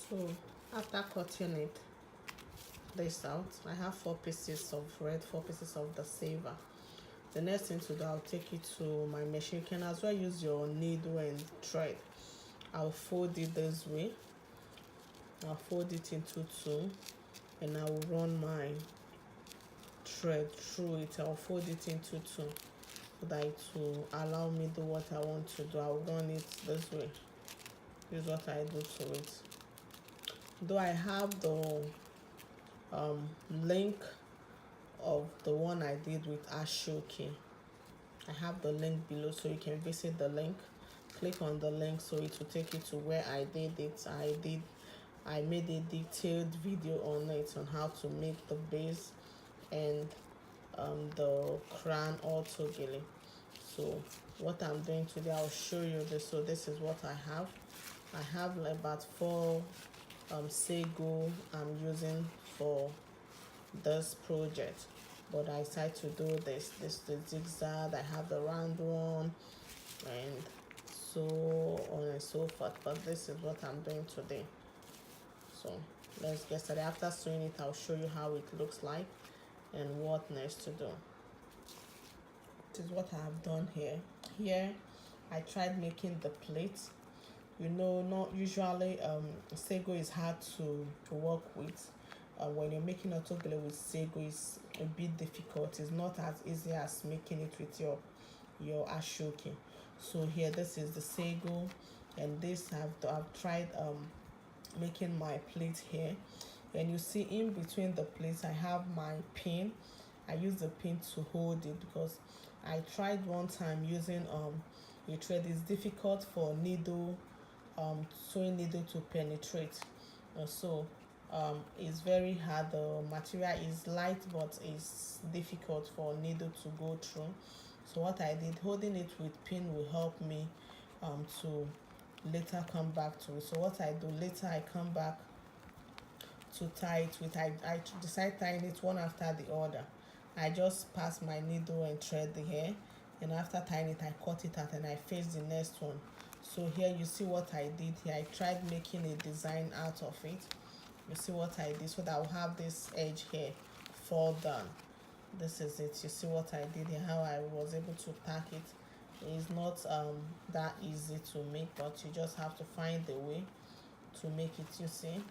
So after cutting this out, I have 4 pieces of red, 4 pieces of the silver. The next thing to do, I'll take it to my machine. You can as well use your needle and thread. I'll fold it this way. I'll fold it into 2, and I will run my thread through it. I'll fold it into 2 so that it will allow me do what I want to do. I'll run it this way. This is what I do to it. Though I have the link of the one I did with Ashoki, I have the link below, so you can visit the link. Click on the link so it will take you to where I did it. I made a detailed video on it, on how to make the base and the crown also gele. So what I'm doing today, I'll show you this. So this is what I have. I have about 4 sego I'm using for this project, but I decided to do this is the zigzag. I have the round one and so on and so forth, but this is what I'm doing today. So let's get started. After sewing it, I'll show you how it looks like and what next to do. This is what I have done here. Here I tried making the plate. You know, not usually sego is hard to work with. When you're making auto gele with sego, it's a bit difficult. It's not as easy as making it with your ashoki. So here, this is the sego, and this I've tried making my plate here, and you see in between the plates I have my pin. I use the pin to hold it because I tried one time using a thread. It's difficult for sewing needle to penetrate, so it's very hard. The material is light, but it's difficult for needle to go through. So what I did, holding it with pin will help me to later come back to it. So what I do later, I come back to tie it with, I decide tying it one after the other. I just pass my needle and thread the hair, and after tying it, I cut it out and I face the next one. So here you see what I did here. I tried making a design out of it. You see what I did, so that I'll have this edge here fall down. This is it. You see what I did here, how I was able to tack it. It's not that easy to make, but you just have to find the way to make it. You see,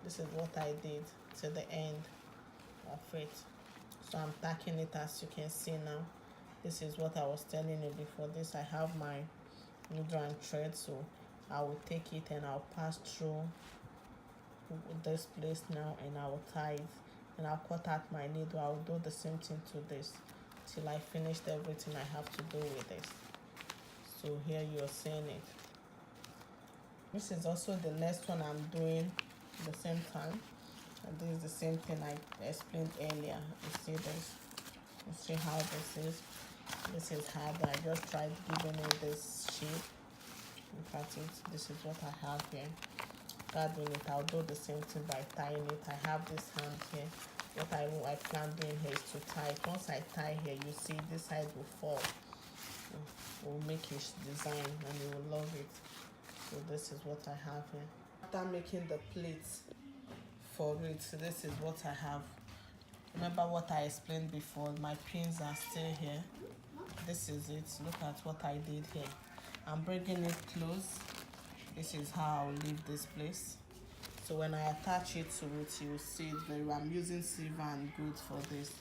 this is what I did to the end of it. So I'm tacking it, as you can see now. This is what I was telling you before. This, I have my needle and thread, so I will take it and I'll pass through this place now, and I will tie it, and I'll cut out my needle. I'll do the same thing to this till I finished everything I have to do with this. So here you're seeing it. This is also the next one I'm doing at the same time, and this is the same thing I explained earlier. You see this, you see how this is. This is hard. I just tried giving it this shape. Look at it. This is what I have here. After doing it, I'll do the same thing by tying it. I have this hand here. What I plan doing here is to tie it. Once I tie here, you see this side will fall. We'll make a design and you will love it. So this is what I have here. After making the plates for it, so this is what I have. Remember what I explained before, my pins are still here. This is it. Look at what I did here. I'm bringing it close. This is how I'll leave this place. So when I attach it to it, you will see it very well. I'm using silver and gold for this.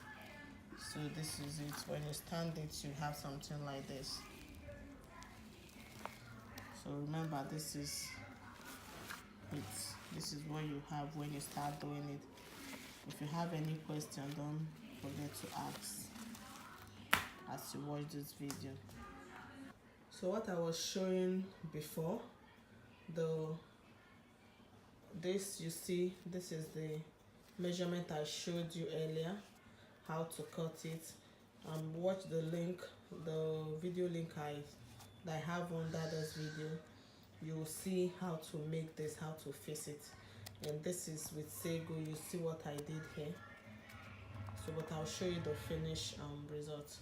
So this is it. When you stand it, you have something like this. So remember, this is it. This is what you have when you start doing it. If you have any question, don't forget to ask as you watch this video. So what I was showing before, this, you see, this is the measurement I showed you earlier, how to cut it. Watch the link, the video link that I have under this video. You will see how to make this, how to fix it. And this is with sego. You see what I did here. So but I'll show you the finished result.